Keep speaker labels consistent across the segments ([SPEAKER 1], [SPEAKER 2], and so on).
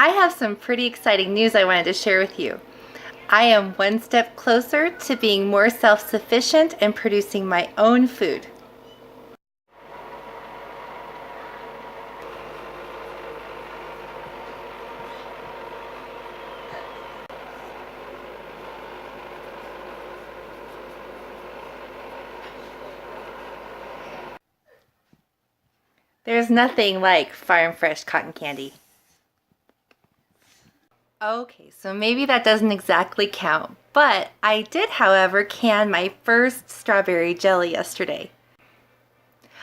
[SPEAKER 1] I have some pretty exciting news I wanted to share with you. I am one step closer to being more self-sufficient and producing my own food. There's nothing like farm fresh cotton candy. Okay, so maybe that doesn't exactly count, but I did, however, can my first strawberry jelly yesterday.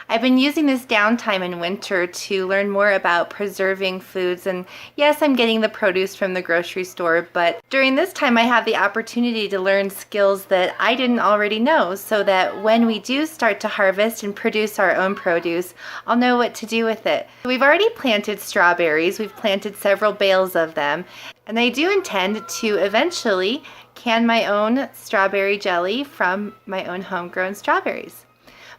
[SPEAKER 1] I've been using this downtime in winter to learn more about preserving foods, and yes, I'm getting the produce from the grocery store, but during this time I have the opportunity to learn skills that I didn't already know, so that when we do start to harvest and produce our own produce, I'll know what to do with it. We've already planted strawberries, we've planted several bales of them, and I do intend to eventually can my own strawberry jelly from my own homegrown strawberries.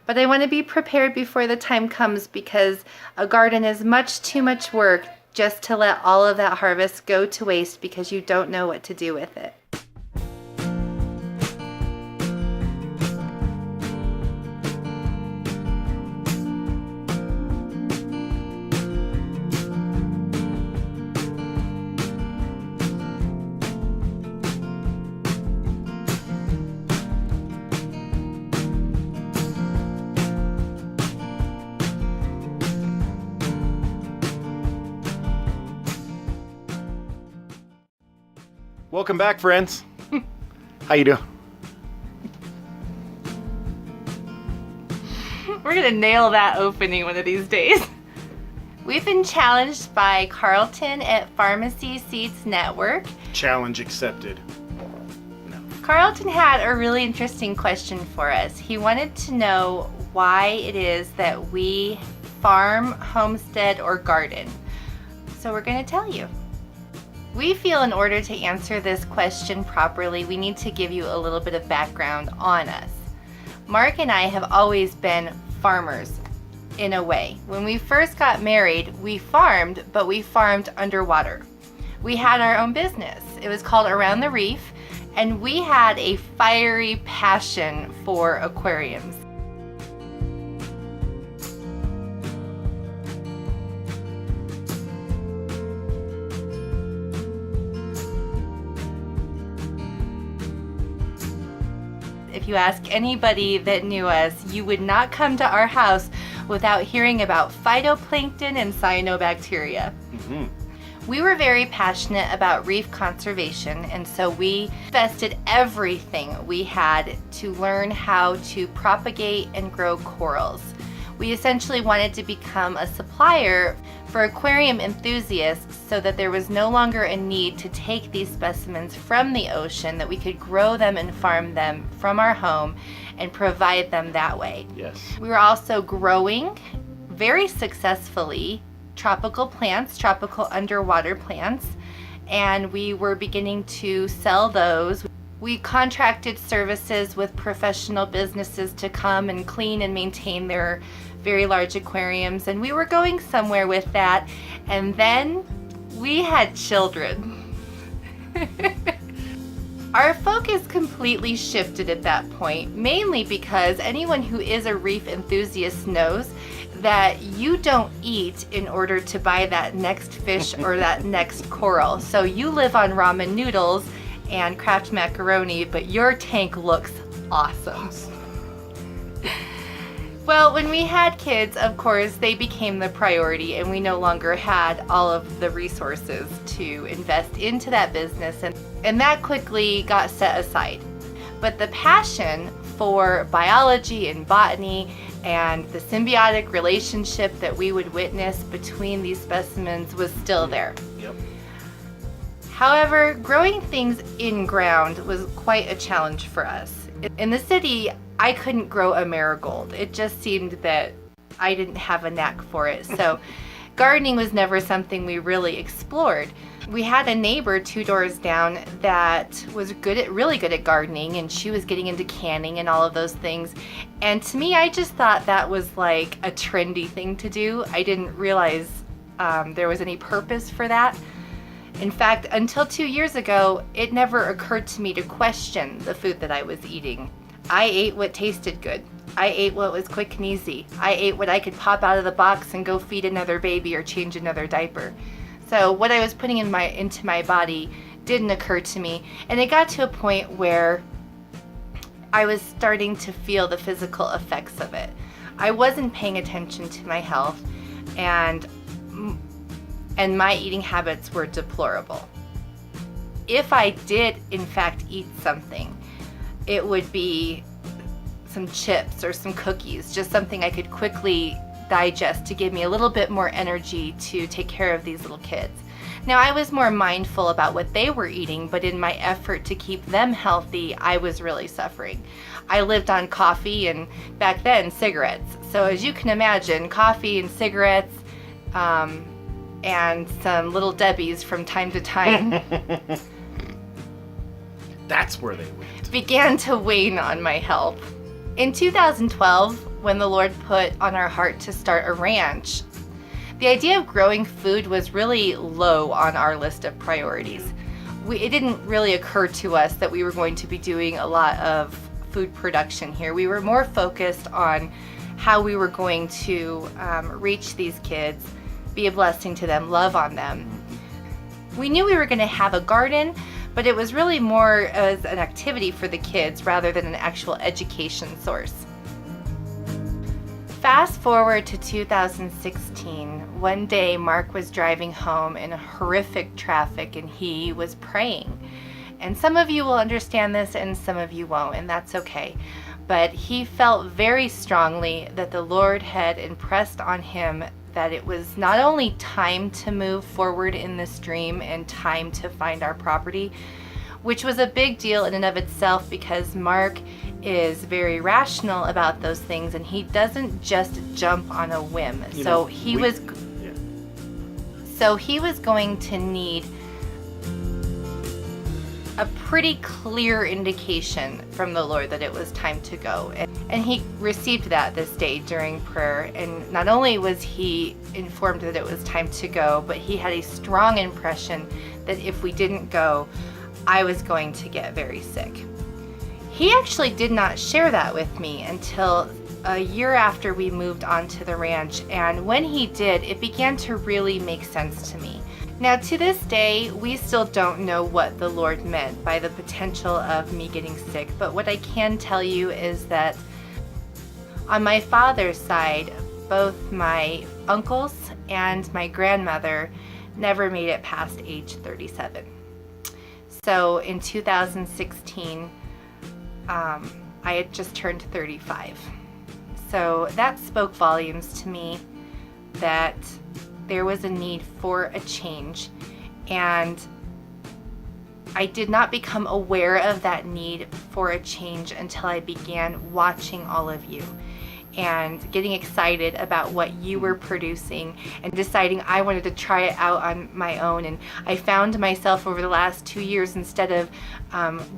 [SPEAKER 1] But I want to be prepared before the time comes, because a garden is much too much work just to let all of that harvest go to waste because you don't know what to do with it.
[SPEAKER 2] Welcome back, friends. How you doing?
[SPEAKER 1] We're gonna nail that opening one of these days. We've been challenged by Carlton at Farmacy Seeds Network.
[SPEAKER 2] Challenge accepted.
[SPEAKER 1] Carlton had a really interesting question for us. He wanted to know why it is that we farm, homestead, or garden. So we're gonna tell you. We feel in order to answer this question properly, we need to give you a little bit of background on us. Mark and I have always been farmers in a way. When we first got married, we farmed, but we farmed underwater. We had our own business. It was called Around the Reef, and we had a fiery passion for aquariums. If you ask anybody that knew us, you would not come to our house without hearing about phytoplankton and cyanobacteria.
[SPEAKER 2] Mm-hmm.
[SPEAKER 1] We were very passionate about reef conservation, and so we invested everything we had to learn how to propagate and grow corals. We essentially wanted to become a supplier for aquarium enthusiasts so that there was no longer a need to take these specimens from the ocean, that we could grow them and farm them from our home and provide them that way.
[SPEAKER 2] Yes.
[SPEAKER 1] We were also growing very successfully tropical plants, tropical underwater plants, and we were beginning to sell those. We contracted services with professional businesses to come and clean and maintain their very large aquariums, and we were going somewhere with that, and then we had children. Our focus completely shifted at that point, mainly because anyone who is a reef enthusiast knows that you don't eat in order to buy that next fish or that next coral. So you live on ramen noodles and Kraft macaroni, but your tank looks awesome. Well, when we had kids, of course, they became the priority, and we no longer had all of the resources to invest into that business, and that quickly got set aside. But the passion for biology and botany and the symbiotic relationship that we would witness between these specimens was still there.
[SPEAKER 2] Yep.
[SPEAKER 1] However, growing things in ground was quite a challenge for us. In the city, I couldn't grow a marigold. It just seemed that I didn't have a knack for it. So gardening was never something we really explored. We had a neighbor 2 doors down that was really good at gardening, and she was getting into canning and all of those things. And to me, I just thought that was like a trendy thing to do. I didn't realize there was any purpose for that. In fact, until 2 years ago, it never occurred to me to question the food that I was eating. I ate what tasted good. I ate what was quick and easy. I ate what I could pop out of the box and go feed another baby or change another diaper. So what I was putting into my body didn't occur to me, and it got to a point where I was starting to feel the physical effects of it. I wasn't paying attention to my health, and my eating habits were deplorable. If I did in fact eat something, it would be some chips or some cookies, just something I could quickly digest to give me a little bit more energy to take care of these little kids. Now, I was more mindful about what they were eating, but in my effort to keep them healthy, I was really suffering. I lived on coffee and back then cigarettes. So as you can imagine, coffee and cigarettes and some Little Debbies from time to time
[SPEAKER 2] That's where they went.
[SPEAKER 1] began to wane on my health. In 2012, when the Lord put on our heart to start a ranch, the idea of growing food was really low on our list of priorities. It didn't really occur to us that we were going to be doing a lot of food production here. We were more focused on how we were going to reach these kids, be a blessing to them, love on them. We knew we were going to have a garden, but it was really more as an activity for the kids rather than an actual education source. Fast forward to 2016. One day Mark was driving home in horrific traffic and he was praying. And some of you will understand this and some of you won't, and that's okay. But he felt very strongly that the Lord had impressed on him that it was not only time to move forward in this dream and time to find our property, which was a big deal in and of itself because Mark is very rational about those things and he doesn't just jump on a whim. So he was going to need a pretty clear indication from the Lord that it was time to go. And he received that this day during prayer. And not only was he informed that it was time to go, but he had a strong impression that if we didn't go, I was going to get very sick. He actually did not share that with me until a year after we moved onto the ranch, and when he did, it began to really make sense to me. Now, to this day, we still don't know what the Lord meant by the potential of me getting sick, but what I can tell you is that on my father's side, both my uncles and my grandmother never made it past age 37. So in 2016, I had just turned 35. So that spoke volumes to me that there was a need for a change, and I did not become aware of that need for a change until I began watching all of you and getting excited about what you were producing and deciding I wanted to try it out on my own. And I found myself over the last 2 years, instead of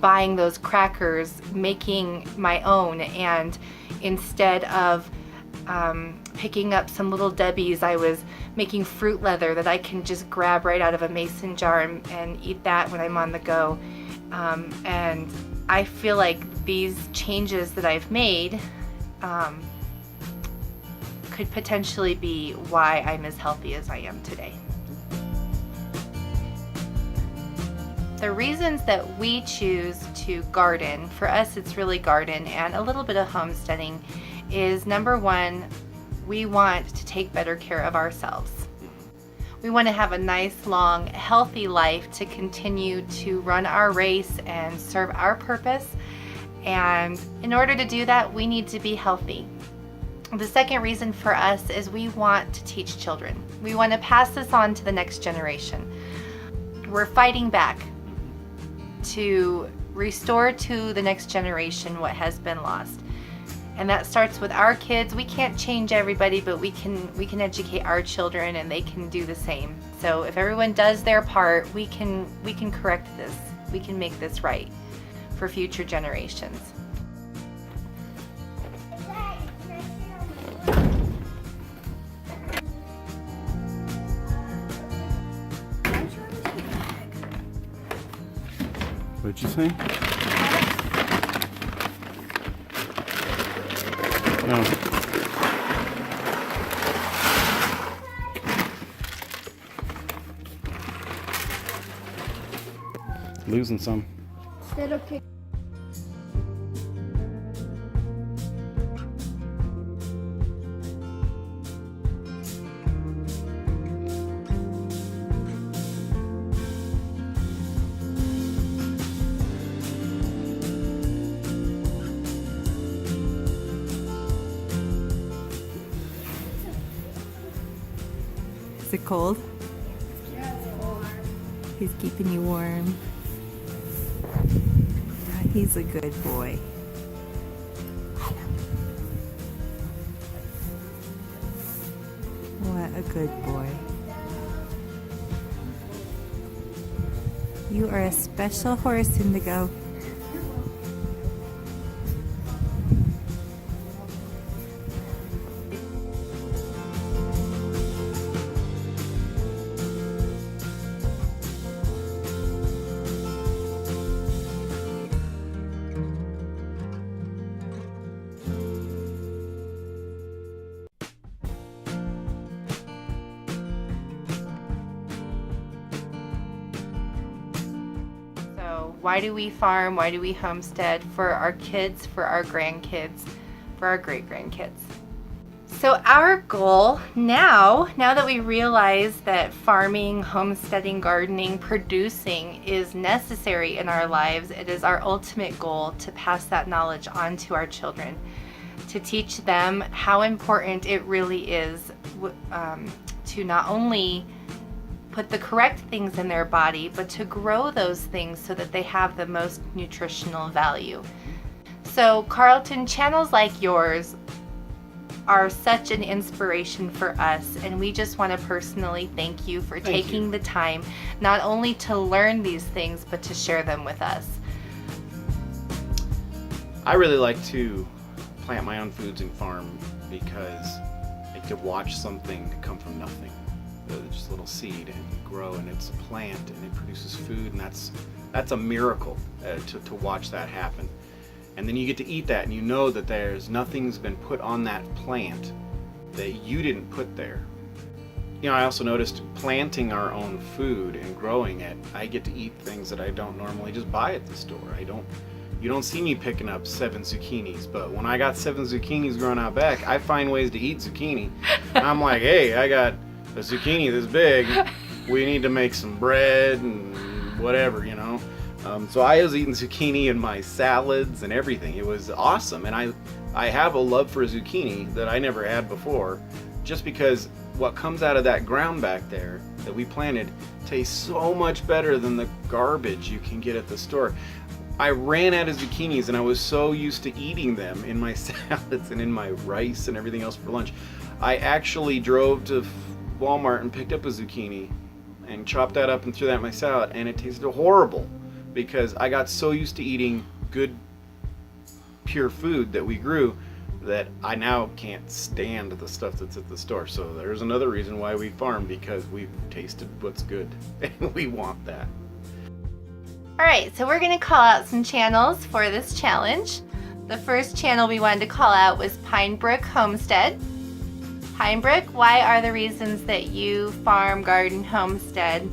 [SPEAKER 1] buying those crackers, making my own, and instead of picking up some Little Debbies, I was making fruit leather that I can just grab right out of a mason jar and eat that when I'm on the go. And I feel like these changes that I've made could potentially be why I'm as healthy as I am today. The reasons that we choose to garden, for us it's really garden and a little bit of homesteading, is number one, we want to take better care of ourselves. We want to have a nice, long, healthy life to continue to run our race and serve our purpose. And in order to do that, we need to be healthy. The second reason for us is we want to teach children. We want to pass this on to the next generation. We're fighting back to restore to the next generation what has been lost. And that starts with our kids. We can't change everybody, but we can educate our children and they can do the same. So if everyone does their part, we can correct this. We can make this right for future generations.
[SPEAKER 2] What'd you say? No. Losing some.
[SPEAKER 3] Instead of pick.
[SPEAKER 1] Is it cold?
[SPEAKER 3] Yeah, it's warm.
[SPEAKER 1] He's keeping you warm. He's a good boy. What a good boy. You are a special horse, Indigo. Why do we farm? Why do we homestead? For our kids, for our grandkids, for our great-grandkids. So our goal now that we realize that farming, homesteading, gardening, producing is necessary in our lives, it is our ultimate goal to pass that knowledge on to our children, to teach them how important it really is to not only put the correct things in their body, but to grow those things so that they have the most nutritional value. So Carlton, channels like yours are such an inspiration for us, and we just want to personally thank you for taking the time not only to learn these things, but to share them with us.
[SPEAKER 2] I really like to plant my own foods and farm because I get to watch something come from nothing. Just a little seed and grow, and it's a plant and it produces food, and that's a miracle to watch that happen. And then you get to eat that, and you know that there's nothing's been put on that plant that you didn't put there. You know, I also noticed planting our own food and growing it, I get to eat things that I don't normally just buy at the store. You don't see me picking up 7 zucchinis, but when I got 7 zucchinis growing out back, I find ways to eat zucchini. I'm like, hey, I got a zucchini this big, we need to make some bread and whatever, you know. So I was eating zucchini in my salads and everything. It was awesome, and I have a love for zucchini that I never had before, just because what comes out of that ground back there that we planted tastes so much better than the garbage you can get at the store. I ran out of zucchinis, and I was so used to eating them in my salads and in my rice and everything else for lunch. I actually drove to Walmart and picked up a zucchini and chopped that up and threw that in my salad, and it tasted horrible because I got so used to eating good pure food that we grew that I now can't stand the stuff that's at the store. So there's another reason why we farm, because we've tasted what's good and we want that.
[SPEAKER 1] Alright, so we're going to call out some channels for this challenge. The first channel we wanted to call out was Pinebrook Homestead. Pinebrook, why are the reasons that you farm, garden, homestead,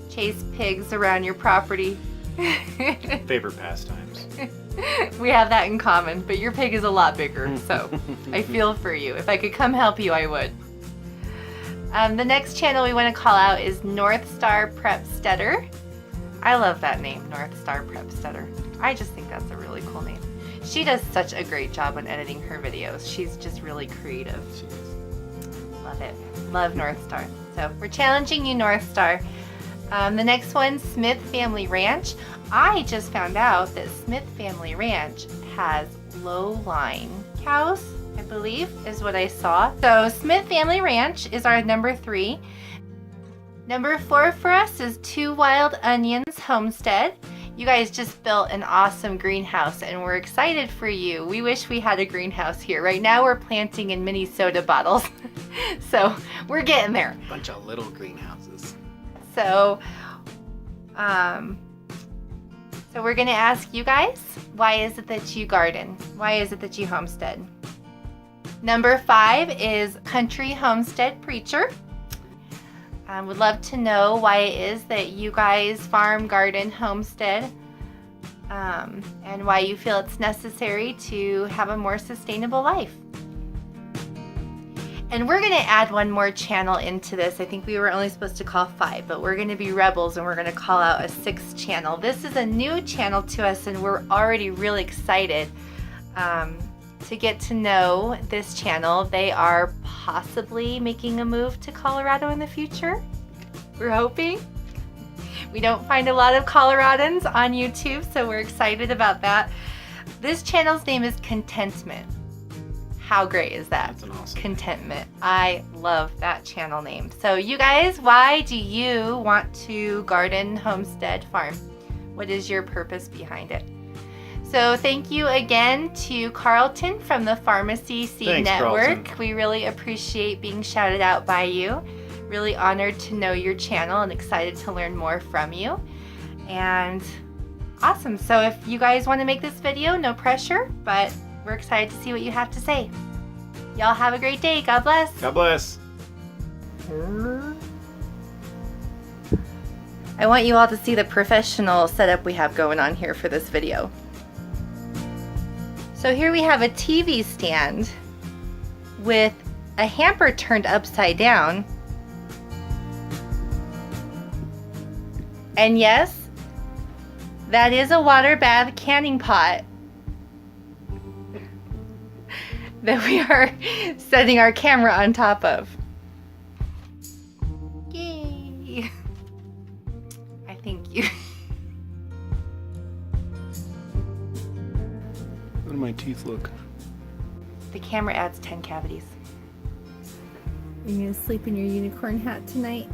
[SPEAKER 1] chase pigs around your property?
[SPEAKER 2] Favorite pastimes.
[SPEAKER 1] We have that in common, but your pig is a lot bigger, so I feel for you. If I could come help you, I would. The next channel we want to call out is Northstar Prepsteader. I love that name, Northstar Prepsteader. I just think that's a really cool name. She does such a great job on editing her videos. She's just really creative. Love it. Love Northstar. So we're challenging you, Northstar. The next one, Smith Family Ranch. I just found out that Smith Family Ranch has low-line cows, I believe, is what I saw. So Smith Family Ranch is our number 3. Number 4 for us is Two Wild Onions Homestead. You guys just built an awesome greenhouse, and we're excited for you. We wish we had a greenhouse here. Right now we're planting in mini soda bottles. So we're getting there.
[SPEAKER 2] Bunch of little greenhouses.
[SPEAKER 1] So So we're going to ask you guys, why is it that you garden? Why is it that you homestead? Number 5 is Country Homestead Preacher. Would love to know why it is that you guys farm, garden, homestead, and why you feel it's necessary to have a more sustainable life. And we're going to add one more channel into this. I think we were only supposed to call 5, but we're going to be rebels and we're going to call out a 6th channel. This is a new channel to us and we're already really excited to get to know this channel. They are possibly making a move to Colorado in the future. We're hoping. We don't find a lot of Coloradans on YouTube, so we're excited about that. This channel's name is Contentment. How great is that?
[SPEAKER 2] That's an awesome
[SPEAKER 1] Contentment. I love that channel name. So you guys, why do you want to garden, homestead, farm? What is your purpose behind it? So thank you again to Carlton from the Farmacy Seeds Network.
[SPEAKER 2] Carlton.
[SPEAKER 1] We really appreciate being shouted out by you. Really honored to know your channel and excited to learn more from you. And awesome. So if you guys want to make this video, no pressure, but we're excited to see what you have to say. Y'all have a great day. God bless.
[SPEAKER 2] God bless.
[SPEAKER 1] I want you all to see the professional setup we have going on here for this video. So here we have a TV stand with a hamper turned upside down. And yes, that is a water bath canning pot that we are setting our camera on top of. Yay! I thank you.
[SPEAKER 2] How do my teeth look?
[SPEAKER 1] The camera adds 10 cavities.
[SPEAKER 3] Are you gonna sleep in your unicorn hat tonight?